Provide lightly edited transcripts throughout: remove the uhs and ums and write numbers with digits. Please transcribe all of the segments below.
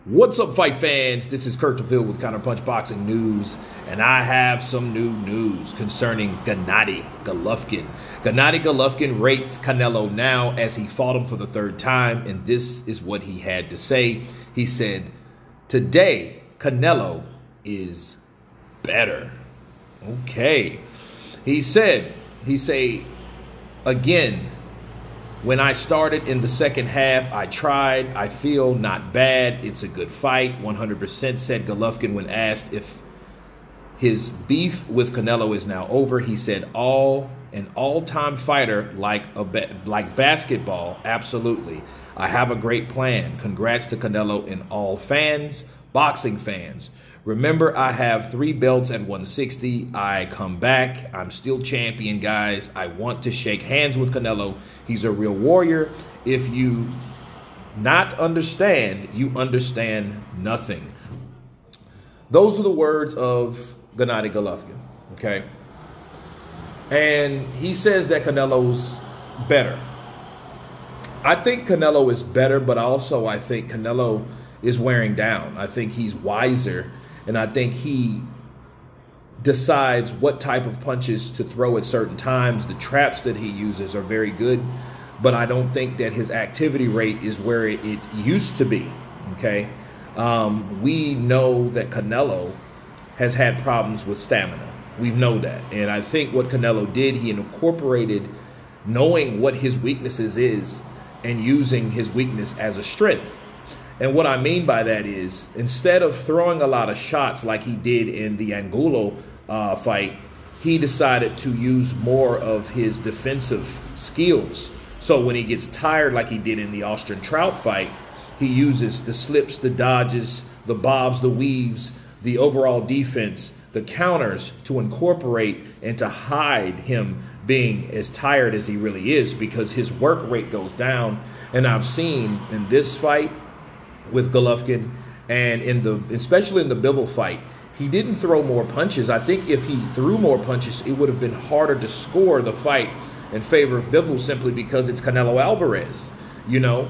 What's up, fight fans? This is Kurt DeVille with Counterpunch Boxing News, and I have some new news concerning Gennady Golovkin. Gennady Golovkin rates Canelo now as he fought him for the third time, and this is what he had to say. He said, "Today, Canelo is better." Okay. He said, again, when I started in the second half, I tried. I feel not bad. It's a good fight. 100%, said Golovkin when asked if his beef with Canelo is now over. He said, an all-time fighter like basketball, absolutely. I have a great plan. Congrats to Canelo and all fans, boxing fans. Remember, I have 3 belts at 160. I come back. I'm still champion, guys. I want to shake hands with Canelo. He's a real warrior. If you not understand, you understand nothing. Those are the words of Gennady Golovkin, okay? And he says that Canelo's better. I think Canelo is better, but also I think Canelo is wearing down. I think he's wiser. And I think he decides what type of punches to throw at certain times. The traps that he uses are very good, but I don't think that his activity rate is where it used to be, okay? We know that Canelo has had problems with stamina. We know that. And I think what Canelo did, he incorporated knowing what his weaknesses is and using his weakness as a strength. And what I mean by that is, instead of throwing a lot of shots like he did in the Angulo fight, he decided to use more of his defensive skills. So when he gets tired like he did in the Austrian Trout fight, he uses the slips, the dodges, the bobs, the weaves, the overall defense, the counters to incorporate and to hide him being as tired as he really is, because his work rate goes down. And I've seen in this fight with Golovkin and especially in the Bivol fight, he didn't throw more punches. I think if he threw more punches, it would have been harder to score the fight in favor of Bivol, simply because it's Canelo Alvarez. You know,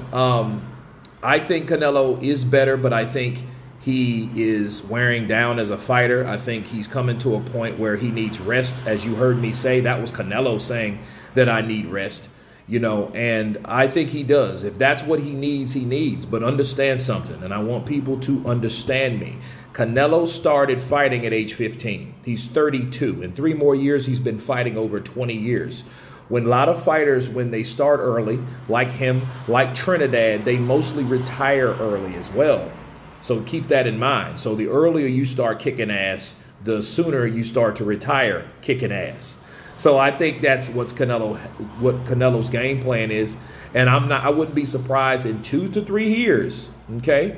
I think Canelo is better, but I think he is wearing down as a fighter. I think he's coming to a point where he needs rest. As you heard me say, that was Canelo saying that I need rest. You know, and I think he does. If that's what he needs, he needs. But understand something, and I want people to understand me. Canelo started fighting at age 15. He's 32. In 3 more years, he's been fighting over 20 years. When a lot of fighters, when they start early, like him, like Trinidad, they mostly retire early as well. So keep that in mind. So the earlier you start kicking ass, the sooner you start to retire kicking ass. So I think that's what Canelo's game plan is. And I wouldn't be surprised in 2 to 3 years, okay,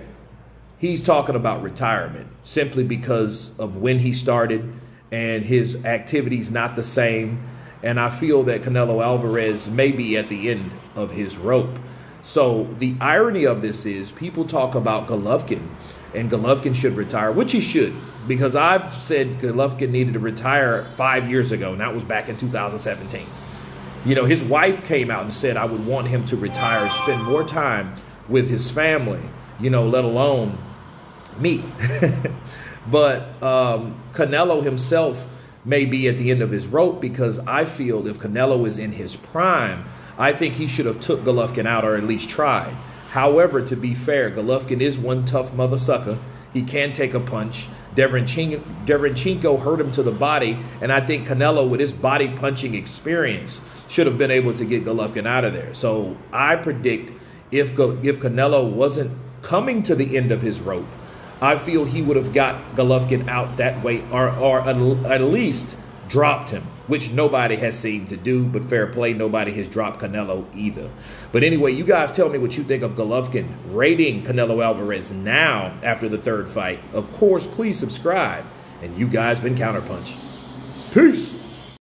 he's talking about retirement, simply because of when he started and his activity's not the same. And I feel that Canelo Alvarez may be at the end of his rope. So the irony of this is, people talk about Golovkin, and Golovkin should retire, which he should, because I've said Golovkin needed to retire 5 years ago, and that was back in 2017. You know, his wife came out and said, I would want him to retire and spend more time with his family, you know, let alone me. But Canelo himself may be at the end of his rope, because I feel if Canelo is in his prime, I think he should have took Golovkin out, or at least tried. However, to be fair, Golovkin is one tough mother sucker. He can take a punch. Derenchenko hurt him to the body, and I think Canelo, with his body punching experience, should have been able to get Golovkin out of there. So I predict if Canelo wasn't coming to the end of his rope, I feel he would have got Golovkin out that way, or at least dropped him, which nobody has seemed to do. But fair play, nobody has dropped Canelo either. But anyway, you guys tell me what you think of Golovkin rating Canelo Alvarez now after the 3rd fight. Of course, please subscribe. And you guys been Counterpunch. Peace.